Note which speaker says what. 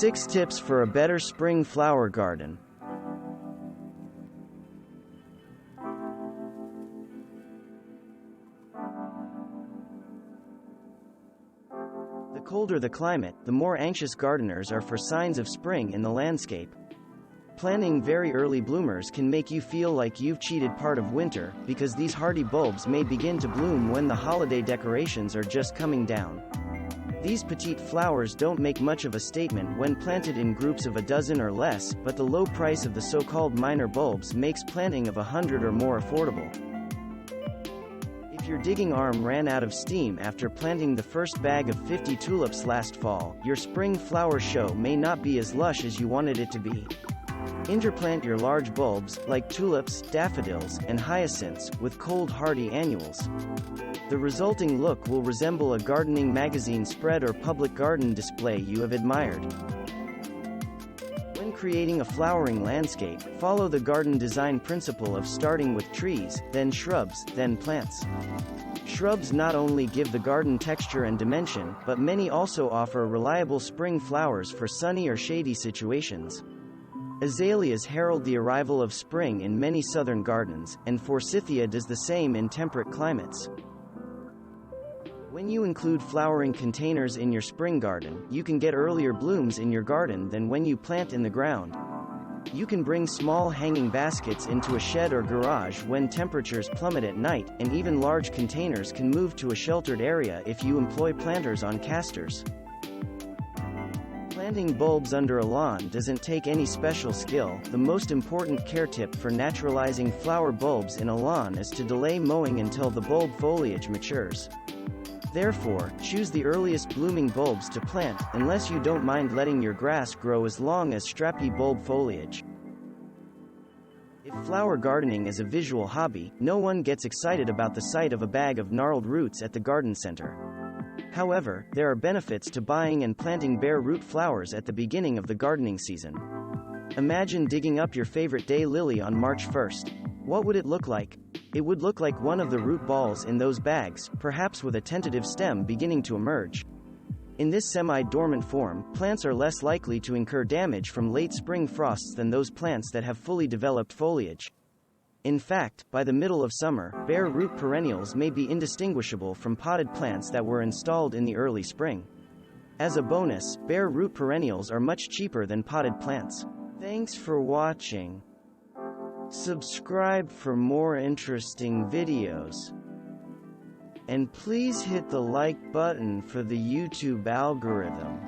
Speaker 1: 6 tips for a better spring flower garden. The colder the climate, the more anxious gardeners are for signs of spring in the landscape. Planting very early bloomers can make you feel like you've cheated part of winter, because these hardy bulbs may begin to bloom when the holiday decorations are just coming down. These petite flowers don't make much of a statement when planted in groups of a dozen or less, but the low price of the so-called minor bulbs makes planting of 100 or more affordable. If your digging arm ran out of steam after planting the first bag of 50 tulips last fall, your spring flower show may not be as lush as you wanted it to be. Interplant your large bulbs, like tulips, daffodils, and hyacinths, with cold hardy annuals. The resulting look will resemble a gardening magazine spread or public garden display you have admired. When creating a flowering landscape, follow the garden design principle of starting with trees, then shrubs, then plants. Shrubs not only give the garden texture and dimension, but many also offer reliable spring flowers for sunny or shady situations. Azaleas herald the arrival of spring in many southern gardens, and forsythia does the same in temperate climates. When you include flowering containers in your spring garden, you can get earlier blooms in your garden than when you plant in the ground. You can bring small hanging baskets into a shed or garage when temperatures plummet at night, and even large containers can move to a sheltered area if you employ planters on casters. Planting bulbs under a lawn doesn't take any special skill. The most important care tip for naturalizing flower bulbs in a lawn is to delay mowing until the bulb foliage matures. Therefore, choose the earliest blooming bulbs to plant, unless you don't mind letting your grass grow as long as strappy bulb foliage. If flower gardening is a visual hobby, no one gets excited about the sight of a bag of gnarled roots at the garden center. However, there are benefits to buying and planting bare root flowers at the beginning of the gardening season. Imagine digging up your favorite daylily on March 1st. What would it look like? It would look like one of the root balls in those bags, perhaps with a tentative stem beginning to emerge. In this semi-dormant form, plants are less likely to incur damage from late spring frosts than those plants that have fully developed foliage. In fact, by the middle of summer, bare root perennials may be indistinguishable from potted plants that were installed in the early spring. As a bonus, bare root perennials are much cheaper than potted plants. Thanks for watching. Subscribe for more interesting videos. And please hit the like button for the YouTube algorithm.